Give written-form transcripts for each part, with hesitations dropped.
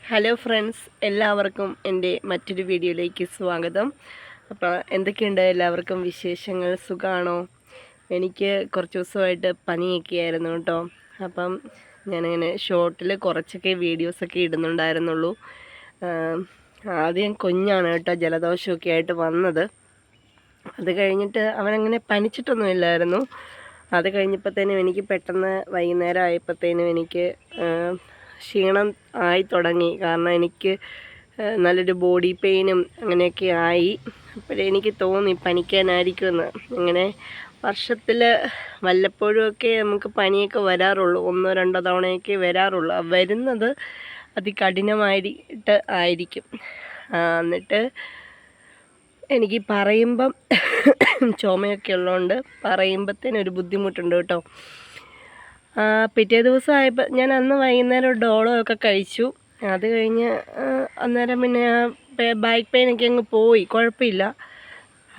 Hello friends, എല്ലാവർക്കും എൻ്റെ മറ്റൊരു വീഡിയോയിലേക്ക് സ്വാഗതം. അപ്പോൾ എന്തൊക്കെയുണ്ട് എല്ലാവർക്കും വിശേഷങ്ങൾ? സുഖമാണോ? എനിക്ക് കുറച്ച് ദിവസമായിട്ട് പനിയൊക്കെ ആയിരുന്നു കേട്ടോ. അപ്പം ഞാനിങ്ങനെ ഷോർട്ടിൽ കുറച്ചൊക്കെ വീഡിയോസൊക്കെ ഇടുന്നുണ്ടായിരുന്നുള്ളൂ. ആദ്യം കുഞ്ഞാണ് കേട്ടോ ജലദോഷമൊക്കെ ആയിട്ട് വന്നത്. അത് കഴിഞ്ഞിട്ട് അവനങ്ങനെ പനിച്ചിട്ടൊന്നുമില്ലായിരുന്നു. അത് കഴിഞ്ഞപ്പോഴത്തേനും എനിക്ക് പെട്ടെന്ന് വൈകുന്നേരം ആയപ്പോഴത്തേനും എനിക്ക് ക്ഷീണം ആയി തുടങ്ങി. കാരണം എനിക്ക് നല്ലൊരു ബോഡി പെയിനും അങ്ങനെയൊക്കെ ആയി. അപ്പോഴെനിക്ക് തോന്നി പനിക്കാനായിരിക്കുമെന്ന്. അങ്ങനെ വർഷത്തിൽ വല്ലപ്പോഴുമൊക്കെ നമുക്ക് പനിയൊക്കെ വരാറുള്ളൂ. 1-2 തവണയൊക്കെ വരാറുള്ളൂ. വരുന്നത് അതികഠിനമായിട്ട് ആയിരിക്കും. എന്നിട്ട് എനിക്ക് പറയുമ്പം ചുമയൊക്കെ ഉള്ളതുകൊണ്ട് പറയുമ്പോഴത്തേനൊരു ബുദ്ധിമുട്ടുണ്ട് കേട്ടോ. പിറ്റേ ദിവസം ആയപ്പോൾ ഞാൻ അന്ന് വൈകുന്നേരം ഡോളോ ഒക്കെ കഴിച്ചു. അത് കഴിഞ്ഞ് അന്നേരം പിന്നെ ബാക്ക് പെയിനൊക്കെ അങ്ങ് പോയി, കുഴപ്പമില്ല.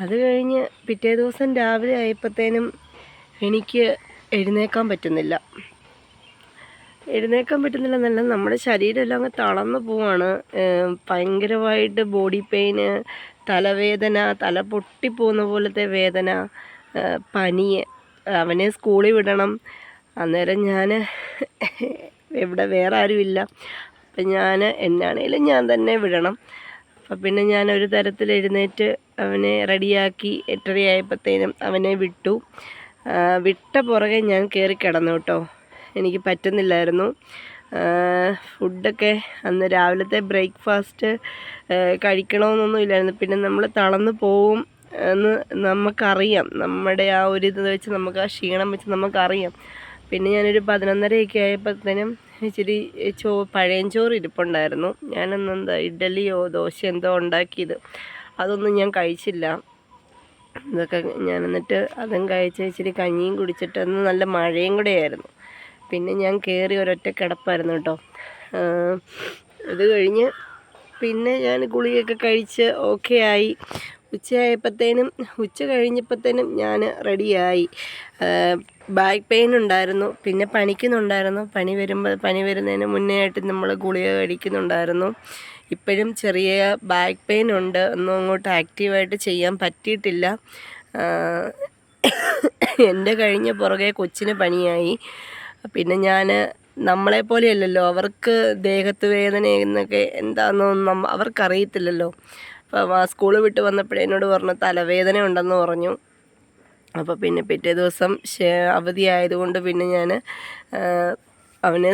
അത് കഴിഞ്ഞ് പിറ്റേ ദിവസം രാവിലെ ആയപ്പോഴത്തേനും എനിക്ക് എഴുന്നേക്കാൻ പറ്റുന്നില്ല എന്നല്ല, നമ്മുടെ ശരീരമെല്ലാം അങ്ങ് തളർന്നു പോവാണ്. ഭയങ്കരമായിട്ട് ബോഡി പെയിന്, തലവേദന, തല പൊട്ടിപ്പോകുന്ന പോലത്തെ വേദന, പനി. അവനെ സ്കൂളിൽ വിടണം. അന്നേരം ഞാൻ ഇവിടെ വേറെ ആരുമില്ല. അപ്പം എന്നാണേലും ഞാൻ തന്നെ വിടണം. അപ്പം പിന്നെ ഞാനൊരു തരത്തിൽ എഴുന്നേറ്റ് അവനെ റെഡിയാക്കി 8:30 ആയപ്പോഴത്തേനും അവനെ വിട്ടു. വിട്ട പുറകെ ഞാൻ കയറി കിടന്നു കേട്ടോ. എനിക്ക് പറ്റുന്നില്ലായിരുന്നു. ഫുഡൊക്കെ അന്ന് രാവിലത്തെ ബ്രേക്ക്ഫാസ്റ്റ് കഴിക്കണമെന്നൊന്നും ഇല്ലായിരുന്നു. പിന്നെ നമ്മൾ തളർന്നു പോവും എന്ന് നമുക്കറിയാം. നമ്മുടെ ആ ഒരു ഇത് വെച്ച് നമുക്ക് ആ ക്ഷീണം വെച്ച് നമുക്കറിയാം. പിന്നെ ഞാനൊരു 11:30 ആയപ്പോഴത്തേനും ഇച്ചിരി പഴയഞ്ചോറ് ഇരിപ്പുണ്ടായിരുന്നു. ഞാനെന്താ ഇഡ്ഡലിയോ ദോശ എന്തോ ഉണ്ടാക്കിയത്, അതൊന്നും ഞാൻ കഴിച്ചില്ല. ഇതൊക്കെ ഞാൻ എന്നിട്ട് അതും കഴിച്ച് ഇച്ചിരി കഞ്ഞിയും കുടിച്ചിട്ട് അന്ന് നല്ല മഴയും കൂടെ ആയിരുന്നു. പിന്നെ ഞാൻ കയറി ഒരൊറ്റ കിടപ്പായിരുന്നു കേട്ടോ. ഇത് കഴിഞ്ഞ് പിന്നെ ഞാൻ ഗുളികയൊക്കെ കഴിച്ച് ഓക്കെ ആയി. ഉച്ച കഴിഞ്ഞപ്പോഴത്തേനും ഞാൻ റെഡിയായി. ബാക്ക് പെയിൻ ഉണ്ടായിരുന്നു, പിന്നെ പനിക്കുന്നുണ്ടായിരുന്നു. പനി വരുന്നതിന് മുന്നേ ആയിട്ട് നമ്മൾ ഗുളിക കഴിക്കുന്നുണ്ടായിരുന്നു. ഇപ്പോഴും ചെറിയ ബാക്ക് പെയിൻ ഉണ്ട്. ഒന്നും അങ്ങോട്ട് ആക്റ്റീവായിട്ട് ചെയ്യാൻ പറ്റിയിട്ടില്ല. എൻ്റെ കഴിഞ്ഞ പുറകെ കൊച്ചിന് പനിയായി. പിന്നെ നമ്മളെപ്പോലെയല്ലല്ലോ, അവർക്ക് ദേഹത്ത് വേദന എന്നൊക്കെ എന്താണെന്നൊന്നും അവർക്കറിയത്തില്ലല്ലോ. അപ്പം സ്കൂൾ വിട്ട് വന്നപ്പോഴേ എന്നോട് പറഞ്ഞു തലവേദന ഉണ്ടെന്ന് പറഞ്ഞു. അപ്പോൾ പിന്നെ പിറ്റേ ദിവസം അവധി ആയതുകൊണ്ട് പിന്നെ ഞാൻ അവനെ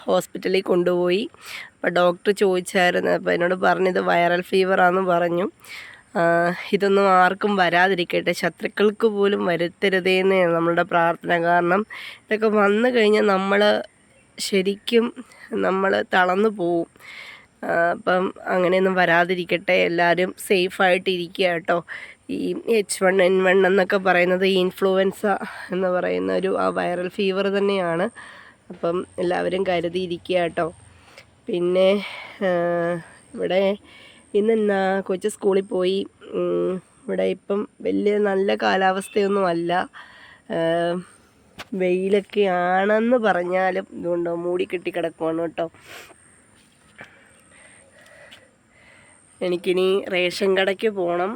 ഹോസ്പിറ്റലിൽ കൊണ്ടുപോയി. അപ്പോൾ ഡോക്ടർ ചോദിച്ചായിരുന്നു. അപ്പോൾ എന്നോട് പറഞ്ഞത് വൈറൽ ഫീവറാണെന്ന് പറഞ്ഞു. ഇതൊന്നും ആർക്കും വരാതിരിക്കട്ടെ, ശത്രുക്കൾക്ക് പോലും വരുത്തരുതേന്ന് നമ്മളുടെ പ്രാർത്ഥന. കാരണം ഇതൊക്കെ വന്നു കഴിഞ്ഞാൽ ശരിക്കും നമ്മൾ തളർന്നു പോവും. അപ്പം അങ്ങനെയൊന്നും വരാതിരിക്കട്ടെ. എല്ലാവരും സേഫായിട്ടിരിക്കുക കേട്ടോ. ഈ H1N1 എന്നൊക്കെ പറയുന്നത് ഈ ഇൻഫ്ലുവൻസ എന്ന് പറയുന്ന ആ വൈറൽ ഫീവർ തന്നെയാണ്. അപ്പം എല്ലാവരും കരുതിയിരിക്കുക കേട്ടോ. പിന്നെ ഇവിടെ ഇന്നെന്നാ കൊച്ചു സ്കൂളിൽ പോയി. ഇവിടെ ഇപ്പം വലിയ നല്ല കാലാവസ്ഥയൊന്നും അല്ല. വെയിലൊക്കെ ആണെന്ന് പറഞ്ഞാലും ഇതുകൊണ്ടോ മൂടിക്കെട്ടി കിടക്കുവാണ് കേട്ടോ. എനിക്കിനി റേഷൻ കടയ്ക്ക് പോകണം.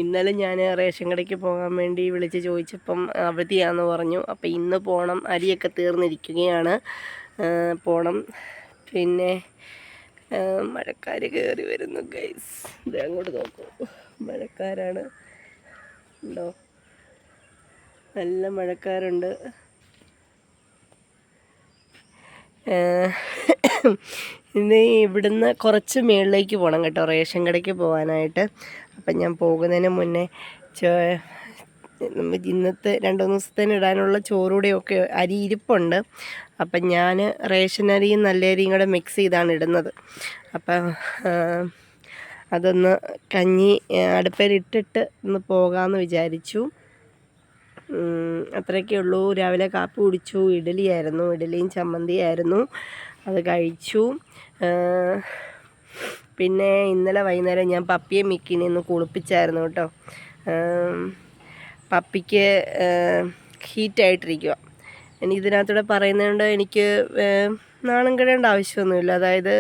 ഇന്നലെ ഞാൻ റേഷൻ കടയ്ക്ക് പോകാൻ വേണ്ടി വിളിച്ച് ചോദിച്ചപ്പം അവധിയാണെന്ന് പറഞ്ഞു. അപ്പോൾ ഇന്ന് പോകണം. അരിയൊക്കെ തീർന്നിരിക്കുകയാണ്, പോകണം. പിന്നെ മഴക്കാർ കയറി വരുന്നു ഗൈസ്. ഇത് അങ്ങോട്ട് നോക്കൂ, മഴക്കാരാണ് ഉണ്ടോ, നല്ല മഴക്കാരുണ്ട്. ഇന്ന് ഇവിടുന്ന് കുറച്ച് മുകളിലേക്ക് പോകണം കേട്ടോ, റേഷൻ കടയ്ക്ക് പോകാനായിട്ട്. അപ്പം ഞാൻ പോകുന്നതിന് മുന്നേ ഇന്നത്തെ 2-3 ദിവസത്തേന് ഇടാനുള്ള ചോറൂടെയൊക്കെ അരി ഇരിപ്പുണ്ട്. അപ്പം ഞാൻ റേഷൻ അരിയും നല്ല അരിയും കൂടെ മിക്സ് ചെയ്താണ് ഇടുന്നത്. അപ്പം അതൊന്ന് കഞ്ഞി അടുപ്പിലിട്ടിട്ട് ഒന്ന് പോകാമെന്ന് വിചാരിച്ചു. അത്രയൊക്കെ ഉള്ളൂ. രാവിലെ കാപ്പി കുടിച്ചു. ഇഡലിയും ചമ്മന്തിയായിരുന്നു, അത് കഴിച്ചു. പിന്നെ ഇന്നലെ വൈകുന്നേരം ഞാൻ പപ്പിയെ മിക്കിനെ ഒന്ന് കുളിപ്പിച്ചായിരുന്നു കേട്ടോ. പപ്പിക്ക് ഹീറ്റായിട്ടിരിക്കുക. ഇതിനകത്തൂടെ പറയുന്നതുകൊണ്ട് എനിക്ക് നാണം കെടേണ്ട ആവശ്യമൊന്നുമില്ല. അതായത്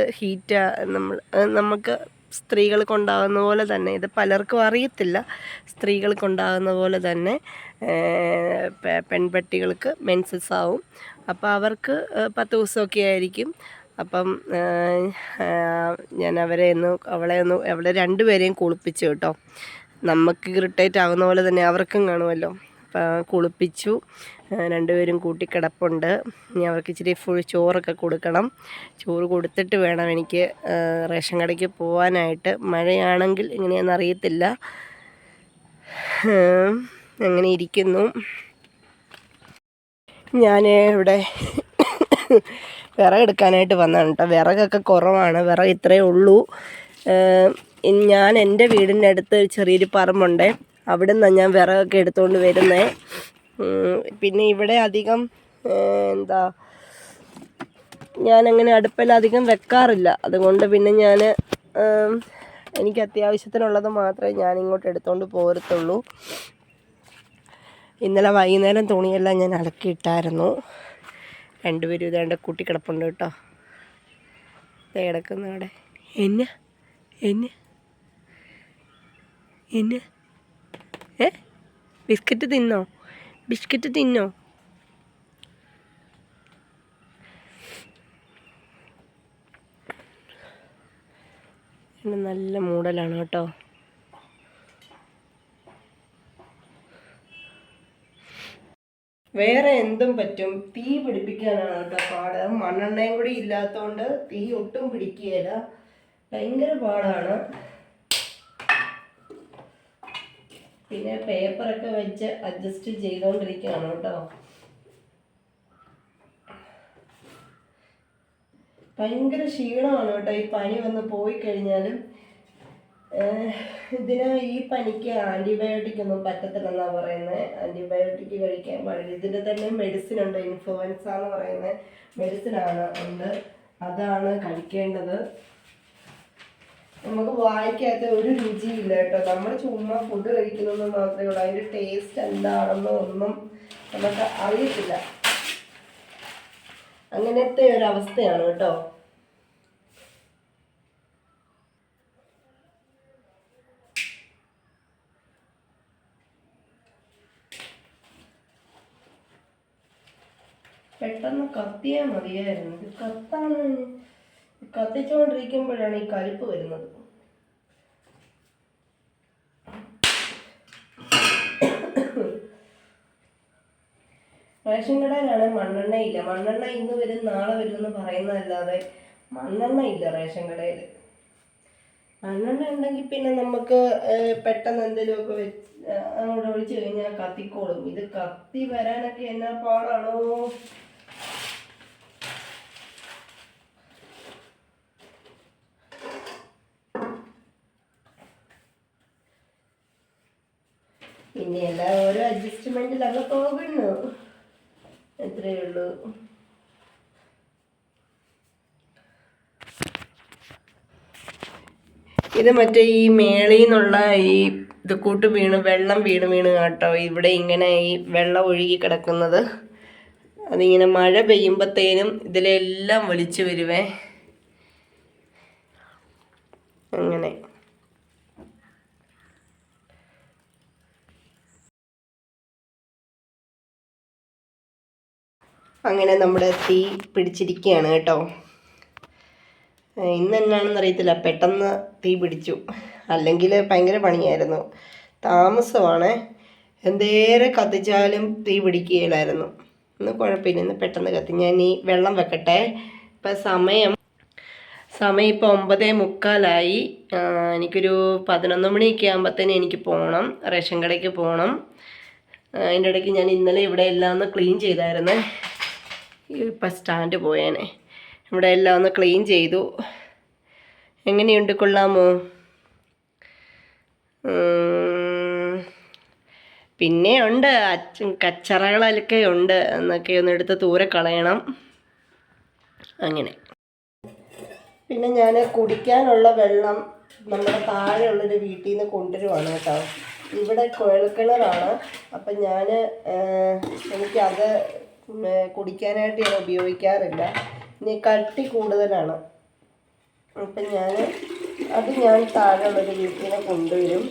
നമുക്ക് സ്ത്രീകൾക്കുണ്ടാകുന്ന പോലെ തന്നെ, ഇത് പലർക്കും അറിയത്തില്ല, സ്ത്രീകൾക്കുണ്ടാകുന്ന പോലെ തന്നെ പെൺപട്ടികൾക്ക് മെൻസസ് ആവും. അപ്പോൾ അവർക്ക് 10 ദിവസമൊക്കെ ആയിരിക്കും. അപ്പം ഞാൻ അവളെ രണ്ടുപേരെയും കുളിപ്പിച്ചു കേട്ടോ. നമുക്ക് ഇറിറ്റേറ്റ് ആകുന്ന പോലെ തന്നെ അവർക്കും കാണുമല്ലോ. അപ്പം കുളിപ്പിച്ചു. രണ്ടുപേരും കൂട്ടിക്കിടപ്പുണ്ട്. ഇനി അവർക്ക് ഇച്ചിരി ചോറൊക്കെ കൊടുക്കണം. ചോറ് കൊടുത്തിട്ട് വേണം എനിക്ക് റേഷൻ കടയ്ക്ക് പോകാനായിട്ട്. മഴയാണെങ്കിൽ എങ്ങനെയാണെന്ന് അറിയത്തില്ല. അങ്ങനെ ഇരിക്കുന്നു. ഞാൻ ഇവിടെ വിറകെടുക്കാനായിട്ട് വന്നതാണ് കേട്ടോ. വിറകൊക്കെ കുറവാണ്, വിറക് ഇത്രയേ ഉള്ളൂ. ഞാൻ എൻ്റെ വീടിൻ്റെ അടുത്ത് ചെറിയൊരു പറമ്പുണ്ട്, അവിടെ നിന്നാണ് ഞാൻ വിറകൊക്കെ എടുത്തുകൊണ്ട് വരുന്നത്. പിന്നെ ഇവിടെ അധികം ഞാനങ്ങനെ അടുപ്പിലധികം വെക്കാറില്ല. അതുകൊണ്ട് പിന്നെ എനിക്ക് അത്യാവശ്യത്തിനുള്ളത് മാത്രമേ ഞാനിങ്ങോട്ട് എടുത്തുകൊണ്ട് പോരത്തുള്ളൂ. ഇന്നലെ വൈകുന്നേരം തുണിയെല്ലാം ഞാൻ അലക്കിയിട്ടായിരുന്നു. രണ്ടുപേരും ഇതേണ്ട കൂട്ടിക്കിടപ്പുണ്ട് കേട്ടോ. കിടക്കുന്ന അവിടെ എന്നെ ബിസ്ക്കറ്റ് തിന്നോ? നല്ല മൂടലാണ് കേട്ടോ. വേറെ എന്തും പറ്റും, തീ പിടിപ്പിക്കാനാണ് കേട്ടോ പാട്. മണ്ണെണ്ണയും കൂടി ഇല്ലാത്തതുകൊണ്ട് തീ ഒട്ടും പിടിക്കുകയില്ല, ഭയങ്കര പാടാണ്. പിന്നെ പേപ്പറൊക്കെ വെച്ച് അഡ്ജസ്റ്റ് ചെയ്തുകൊണ്ടിരിക്കുകയാണ് കേട്ടോ. ഭയങ്കര ക്ഷീണമാണ് കേട്ടോ ഈ പനി വന്ന് പോയി കഴിഞ്ഞാലും. ഈ പനിക്ക് ആൻറ്റിബയോട്ടിക് ഒന്നും പറ്റത്തില്ലെന്നാണ് പറയുന്നത്. ആൻറ്റിബയോട്ടിക് കഴിക്കാൻ പാടില്ല. ഇതിൻ്റെ തന്നെ മെഡിസിൻ ഉണ്ട്, ഇൻഫ്ലുവൻസ എന്ന് പറയുന്ന മെഡിസിനാണ് ഉണ്ട്, അതാണ് കഴിക്കേണ്ടത്. നമുക്ക് വായിക്കാത്ത ഒരു രുചിയില്ല കേട്ടോ. നമ്മൾ ചുമ്മാ ഫുഡ് കഴിക്കുന്നതെന്ന് മാത്രമേ ഉള്ളൂ. അതിൻ്റെ ടേസ്റ്റ് എന്താണെന്നോ ഒന്നും നമുക്ക് അറിയത്തില്ല. അങ്ങനത്തെ ഒരവസ്ഥയാണ് കേട്ടോ. പെട്ടെന്ന് കത്തിയാൽ മതിയായിരുന്നു. ഇത് കത്തിച്ചുകൊണ്ടിരിക്കുമ്പോഴാണ് ഈ കലിപ്പ് വരുന്നത്. റേഷൻ കടയിലാണ് മണ്ണെണ്ണ ഇല്ല. മണ്ണെണ്ണ ഇന്ന് വരും നാളെ വരും എന്ന് പറയുന്നതല്ലാതെ മണ്ണെണ്ണ ഇല്ല റേഷൻ കടയിൽ. മണ്ണെണ്ണ ഉണ്ടെങ്കിൽ പിന്നെ നമുക്ക് പെട്ടെന്ന് എന്തെങ്കിലുമൊക്കെ അങ്ങോട്ട് ഒഴിച്ച് കഴിഞ്ഞാൽ കത്തിക്കോളും. ഇത് കത്തി വരാനൊക്കെ എന്നാ പാടാണോ. പിന്നെ എല്ലാ ഓരോ അഡ്ജസ്റ്റ്മെന്റിലൊക്കെ പോകുന്നു, എത്രയേ ഉള്ളൂ. ഇത് മറ്റേ ഈ മേളിൽ നിന്നുള്ള ഈ ഇത് കൂട്ട് വെള്ളം വീണ് കേട്ടോ. ഇവിടെ ഇങ്ങനെ ഈ വെള്ളം ഒഴുകി കിടക്കുന്നത് അതിങ്ങനെ മഴ പെയ്യുമ്പോഴത്തേനും ഇതിലെല്ലാം വലിച്ചു വരുവേ. അങ്ങനെ അങ്ങനെ നമ്മുടെ തീ പിടിച്ചിരിക്കുകയാണ് കേട്ടോ. ഇന്ന് എന്നാണെന്ന് അറിയത്തില്ല, പെട്ടെന്ന് തീ പിടിച്ചു. അല്ലെങ്കിൽ ഭയങ്കര പണിയായിരുന്നു. താമസമാണ്, എന്തേരം കത്തിച്ചാലും തീ പിടിക്കുകയില്ലായിരുന്നു. ഇന്ന് കുഴപ്പമില്ല, ഇന്ന് പെട്ടെന്ന് കത്തി. ഞാൻ ഈ വെള്ളം വെക്കട്ടെ. ഇപ്പം സമയം ഇപ്പോൾ 9:45. എനിക്കൊരു 11 മണിയൊക്കെ ആകുമ്പോഴത്തേനും എനിക്ക് പോകണം, റേഷൻ കടയ്ക്ക് പോകണം. അതിൻ്റെ ഇടയ്ക്ക് ഞാൻ ഇന്നലെ ഇവിടെ എല്ലാം ഒന്ന് ക്ലീൻ ചെയ്തായിരുന്നു. ഇപ്പം സ്റ്റാൻഡ് പോയേനെ. ഇവിടെ എല്ലാം ഒന്ന് ക്ലീൻ ചെയ്തു. എങ്ങനെയുണ്ട്, കൊള്ളാമോ? പിന്നെ ഉണ്ട് കച്ചറകളൊക്കെ ഉണ്ട്, എന്നൊക്കെ ഒന്ന് എടുത്ത് ദൂരെ കളയണം. അങ്ങനെ പിന്നെ ഞാൻ കുടിക്കാനുള്ള വെള്ളം നമ്മുടെ താഴെയുള്ളൊരു വീട്ടിൽ നിന്ന് കൊണ്ടുവരുവാണ് കേട്ടോ. ഇവിടെ കുഴൽക്കിണറാണ്. അപ്പം എനിക്കത് കുടിക്കാനായിട്ട് ഞാൻ ഉപയോഗിക്കാറില്ല. ഇനി കട്ടി കൂടുതലാണ്. അപ്പം ഞാൻ താഴെയുള്ളൊരു വീട്ടിനെ കൊണ്ടുവരും.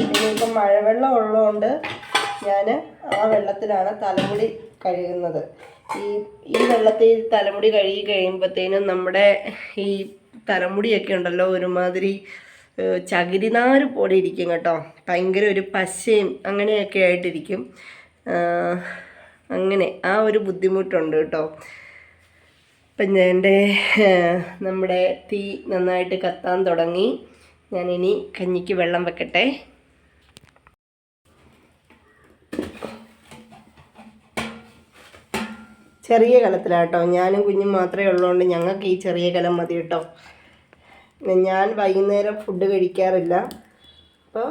പിന്നെ ഇപ്പം മഴവെള്ളം ഉള്ളതുകൊണ്ട് ഞാൻ ആ വെള്ളത്തിലാണ് തലമുടി കഴുകുന്നത്. ഈ വെള്ളത്തിൽ തലമുടി കഴുകി കഴിയുമ്പോഴത്തേനും നമ്മുടെ ഈ തലമുടിയൊക്കെ ഉണ്ടല്ലോ ഒരുമാതിരി ചകിരിനാര് പോലെ ഇരിക്കും കേട്ടോ. ഭയങ്കര ഒരു പശയും അങ്ങനെയൊക്കെ ആയിട്ടിരിക്കും. അങ്ങനെ ആ ഒരു ബുദ്ധിമുട്ടുണ്ട് കേട്ടോ. ഇപ്പം നമ്മുടെ തീ നന്നായിട്ട് കത്താൻ തുടങ്ങി. ഞാനിനി കഞ്ഞിക്ക് വെള്ളം വെക്കട്ടെ. ചെറിയ കലത്തിലാട്ടോ, ഞാനും കുഞ്ഞും മാത്രമേ ഉള്ളതുകൊണ്ട് ഞങ്ങൾക്ക് ഈ ചെറിയ കലം മതി കേട്ടോ. ഞാൻ വൈകുന്നേരം ഫുഡ് കഴിക്കാറില്ല, അപ്പോൾ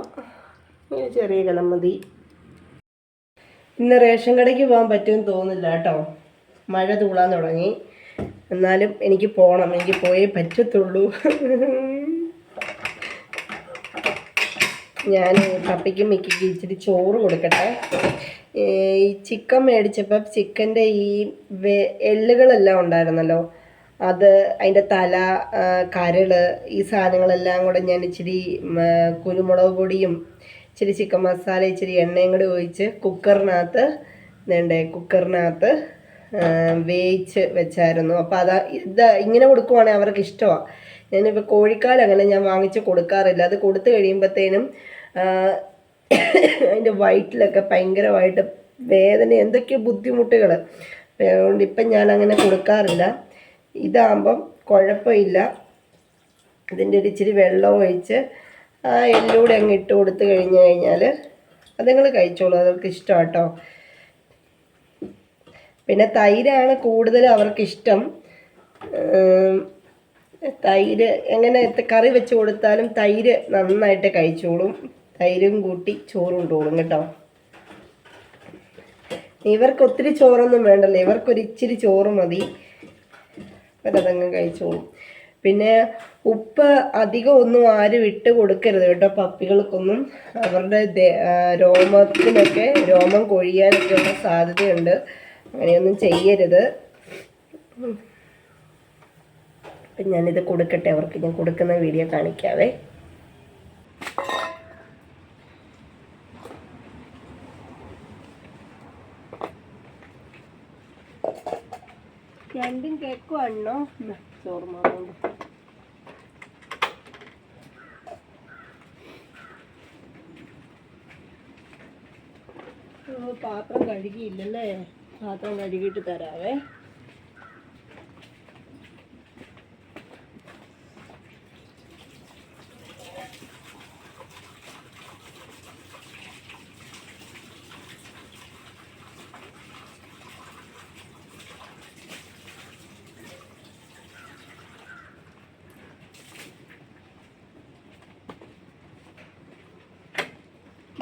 ചെറിയ കലം മതി. ഇന്ന് റേഷൻ കടയ്ക്ക് പോകാൻ പറ്റുമെന്ന് തോന്നുന്നില്ല കേട്ടോ. മഴ തൂളാൻ തുടങ്ങി. എന്നാലും എനിക്ക് പോകണം, എനിക്ക് പോയേ പറ്റത്തുള്ളൂ. ഞാൻ പപ്പയ്ക്കും മിക്കിക്കും ഇച്ചിരി ചോറ് കൊടുക്കട്ടെ. ഈ ചിക്കൻ മേടിച്ചപ്പോൾ ചിക്കൻ്റെ ഈ എല്ലുകളെല്ലാം ഉണ്ടായിരുന്നല്ലോ, അതിൻ്റെ തല, കരൾ, ഈ സാധനങ്ങളെല്ലാം കൂടെ ഞാൻ ഇച്ചിരി കുരുമുളക് പൊടിയും ഇച്ചിരി ചിക്കൻ മസാല ഇച്ചിരി എണ്ണയും കൂടി ഒഴിച്ച് കുക്കറിനകത്ത് വേവിച്ച് വെച്ചായിരുന്നു. അപ്പോൾ ഇങ്ങനെ കൊടുക്കുവാണെങ്കിൽ അവർക്ക് ഇഷ്ടമാണ്. ഞാനിപ്പോൾ കോഴിക്കാലങ്ങനെ ഞാൻ വാങ്ങിച്ച് കൊടുക്കാറില്ല. അത് കൊടുത്തു കഴിയുമ്പോഴത്തേനും അതിൻ്റെ വയറ്റിലൊക്കെ ഭയങ്കരമായിട്ട് വേദന, എന്തൊക്കെയോ ബുദ്ധിമുട്ടുകൾ. അതുകൊണ്ട് ഇപ്പം ഞാനങ്ങനെ കൊടുക്കാറില്ല. ഇതാകുമ്പം കുഴപ്പമില്ല. ഇതിൻ്റെ ഒരു ഇച്ചിരി വെള്ളം ഒഴിച്ച് എല്ലൂടെ അങ്ങ് ഇട്ട് കൊടുത്തു കഴിഞ്ഞാൽ അതുങ്ങൾ കഴിച്ചോളൂ, അവർക്ക് ഇഷ്ടം കേട്ടോ. പിന്നെ തൈരാണ് കൂടുതൽ അവർക്കിഷ്ടം. തൈര് എങ്ങനെ കറി വെച്ച് കൊടുത്താലും തൈര് നന്നായിട്ട് കഴിച്ചോളും. തൈരും കൂട്ടി ചോറ് കൊണ്ടുപോകും കേട്ടോ. ഇവർക്ക് ഒത്തിരി ചോറൊന്നും വേണ്ടല്ലോ, ഇവർക്കൊരിച്ചിരി ചോറ് മതി, അവരതങ്ങ് കഴിച്ചോളും. പിന്നെ ഉപ്പ് അധികം ഒന്നും ആരും ഇട്ട് കൊടുക്കരുത് കേട്ടോ പപ്പികൾക്കൊന്നും. അവരുടെ രോമത്തിനൊക്കെ രോമം കൊഴിയാനൊക്കെ ഉള്ള സാധ്യതയുണ്ട്. അങ്ങനെയൊന്നും ചെയ്യരുത്. അപ്പം ഞാനിത് കൊടുക്കട്ടെ അവർക്ക്. ഞാൻ കൊടുക്കുന്ന വീഡിയോ കാണിക്കാവേ. രണ്ടും കേക്കുവാണോ? ചോറ് മാറുന്നു. പാത്രം കഴുകിയില്ലല്ലേ? പാത്രം കഴുകിയിട്ട് തരാവേ.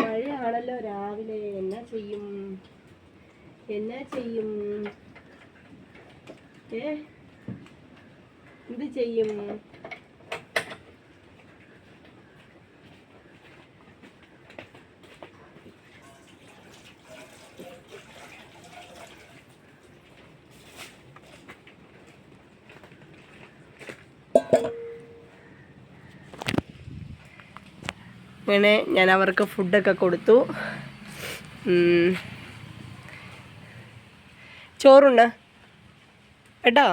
മഴയാണല്ലോ രാവിലെ, എന്നാ ചെയ്യും? എന്ത് ചെയ്യും? അങ്ങനെ ഞാൻ അവർക്ക് ഫുഡൊക്കെ കൊടുത്തു. ചോറുണ്ട് കേട്ടോ.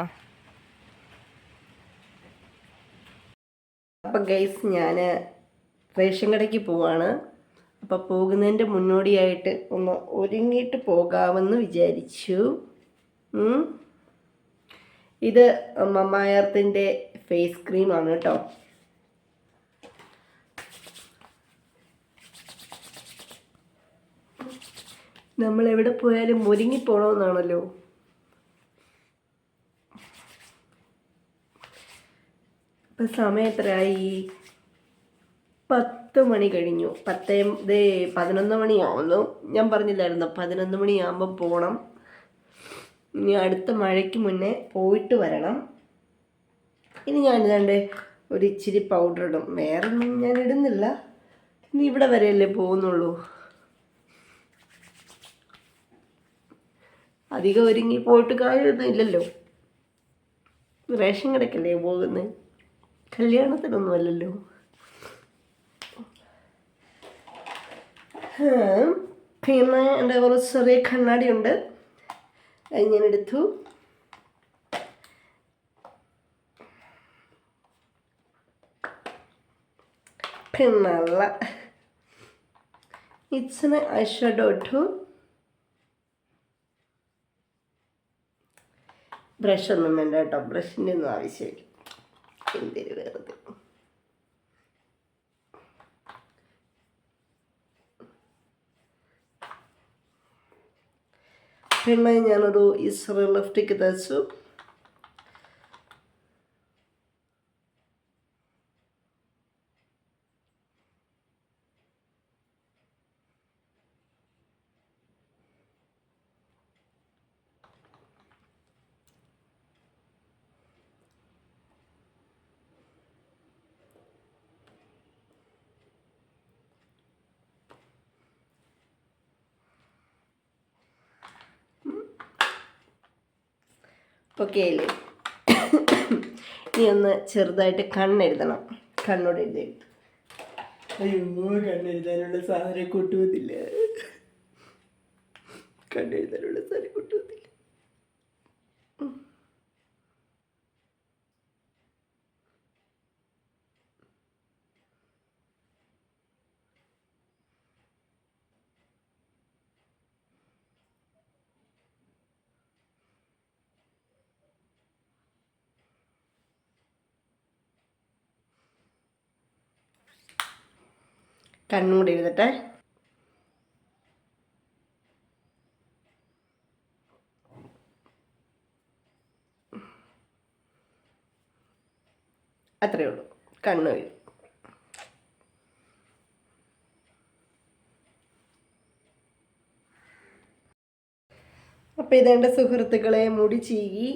അപ്പം ഗൈസ്, ഞാൻ റേഷൻ കടയ്ക്ക് പോവാണ്. അപ്പോൾ പോകുന്നതിൻ്റെ മുന്നോടിയായിട്ട് ഒന്ന് ഒരുങ്ങിയിട്ട് പോകാമെന്ന് വിചാരിച്ചു. ഇത് മമ്മായർത്തിൻ്റെ ഫേസ് ക്രീമാണ് കേട്ടോ. നമ്മളെവിടെ പോയാലും ഒരുങ്ങിപ്പോണമെന്നാണല്ലോ. ഇപ്പം സമയം എത്രയായി? 10 മണി കഴിഞ്ഞു. 11 മണിയാവുന്നു. ഞാൻ പറഞ്ഞില്ലായിരുന്നു 11 മണിയാകുമ്പോൾ പോകണം. ഇനി അടുത്ത മഴയ്ക്ക് മുന്നേ പോയിട്ട് വരണം. ഇനി ഞാനിതാണ്ട് ഒരു ഇച്ചിരി പൗഡർ ഇടും. വേറൊന്നും ഞാൻ ഇടുന്നില്ല. ഇനി ഇവിടെ വരെയല്ലേ പോകുന്നുള്ളൂ. അധികം ഒരുങ്ങി പോയിട്ട് കാര്യമൊന്നും ഇല്ലല്ലോ. റേഷൻ കടക്കല്ലേ പോകുന്നത്, കല്യാണത്തിനൊന്നും അല്ലല്ലോ. പിന്നെ എൻ്റെ കുറച്ച് ചെറിയ കണ്ണാടിയുണ്ട്, അത് ഞാൻ എടുത്തു. പിന്നല്ല ഇറ്റ്സിന് ഐഷാഡോ ഇട്ടു. ബ്രഷൊന്നും വേണ്ട കേട്ടോ, ബ്രഷിൻ്റെ ഒന്നും ആവശ്യമില്ല, എന്തിനു വെറുതെ. പിന്നെ ഞാനൊരു ഇസ്രയേൽ ലിഫ്റ്റിക്ക് തയ്ച്ചു. ഓക്കെ അല്ലേ? ഇനി ഒന്ന് ചെറുതായിട്ട് കണ്ണെഴുതണം. കണ്ണോട് എഴുതിയിട്ട് അയ്യോ, കണ്ണെഴുതാനുള്ള സാധനം കൂട്ടുവന്നില്ല, കണ്ണെഴുതാനുള്ള സാധനം കൂട്ടുവന്നില്ല. കണ്ണും കൂടി എഴുതട്ടെ. അത്രയേ ഉള്ളൂ, കണ്ണു എഴുതി. അപ്പോൾ ഇതെൻ്റെ സുഹൃത്തുക്കളെ, മുടി ചീകി.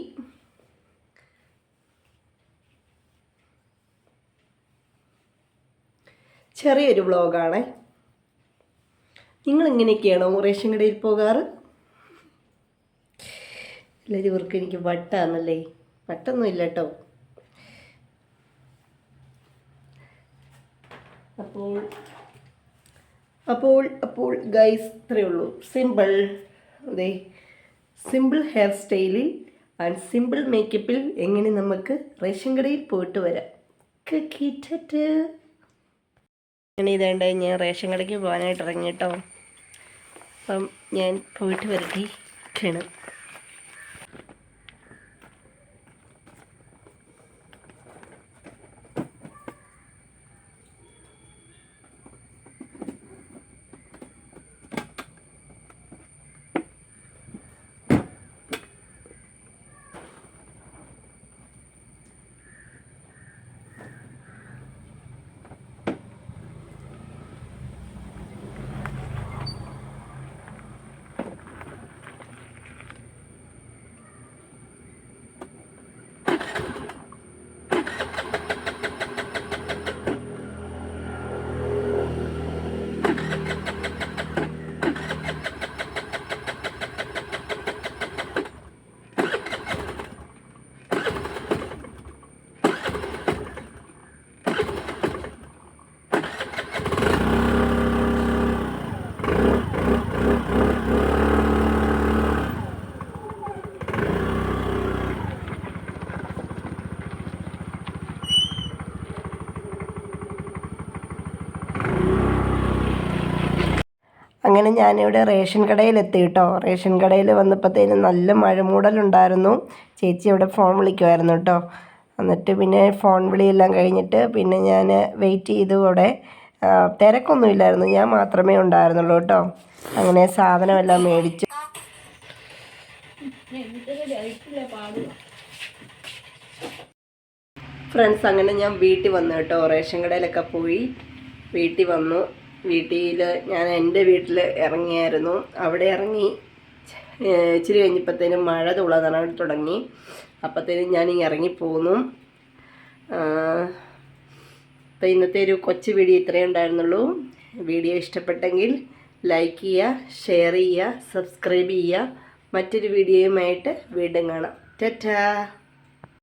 ചെറിയൊരു വ്ളോഗാണ്. നിങ്ങളിങ്ങനെയൊക്കെയാണോ റേഷൻ കടയിൽ പോകാറ്? എല്ലാവരും ഇവർക്ക് എനിക്ക് വട്ടാണല്ലേ? വട്ടൊന്നും ഇല്ല കേട്ടോ. അപ്പോൾ ഗൈസ്, ഇത്രയേ ഉള്ളൂ. സിമ്പിൾ, അതെ, സിമ്പിൾ ഹെയർ സ്റ്റൈലിൽ ആൻഡ് സിമ്പിൾ മേക്കപ്പിൽ എങ്ങനെ നമുക്ക് റേഷൻ കടയിൽ പോയിട്ട് വരാം. അങ്ങനെ ഇതേണ്ട, ഞാൻ റേഷൻ കടയ്ക്ക് പോകാനായിട്ട് ഇറങ്ങി കേട്ടോ. അപ്പം ഞാൻ പോയിട്ട് വരട്ടെ. ക്ഷണം. അങ്ങനെ ഞാനിവിടെ റേഷൻ കടയിലെത്തി കേട്ടോ. റേഷൻ കടയിൽ വന്നപ്പോഴത്തേനും നല്ല മഴമൂടലുണ്ടായിരുന്നു. ചേച്ചി അവിടെ ഫോൺ വിളിക്കുമായിരുന്നു കേട്ടോ. എന്നിട്ട് പിന്നെ ഫോൺ വിളിയെല്ലാം കഴിഞ്ഞിട്ട് പിന്നെ ഞാൻ വെയിറ്റ് ചെയ്തു. അവിടെ തിരക്കൊന്നുമില്ലായിരുന്നു, ഞാൻ മാത്രമേ ഉണ്ടായിരുന്നുള്ളൂ കേട്ടോ. അങ്ങനെ സാധനമെല്ലാം മേടിച്ചു. ഫ്രണ്ട്സ്, അങ്ങനെ ഞാൻ വീട്ടിൽ വന്നു കേട്ടോ. റേഷൻ കടയിലൊക്കെ പോയി വീട്ടിൽ വന്നു. വീട്ടിൽ ഞാൻ എൻ്റെ വീട്ടിൽ ഇറങ്ങിയായിരുന്നു. അവിടെ ഇറങ്ങി ഇച്ചിരി കഴിഞ്ഞപ്പോഴത്തേനും മഴ തുളാൻ തുടങ്ങി. അപ്പോഴത്തേനും ഞാൻ ഇറങ്ങിപ്പോന്നു. അപ്പോൾ ഇന്നത്തെ ഒരു കൊച്ചു വീഡിയോ ഇത്രയേ ഉണ്ടായിരുന്നുള്ളൂ. വീഡിയോ ഇഷ്ടപ്പെട്ടെങ്കിൽ ലൈക്ക് ചെയ്യുക, ഷെയർ ചെയ്യുക, സബ്സ്ക്രൈബ് ചെയ്യുക. മറ്റൊരു വീഡിയോയുമായിട്ട് വീണ്ടും കാണാം. ടാറ്റാ.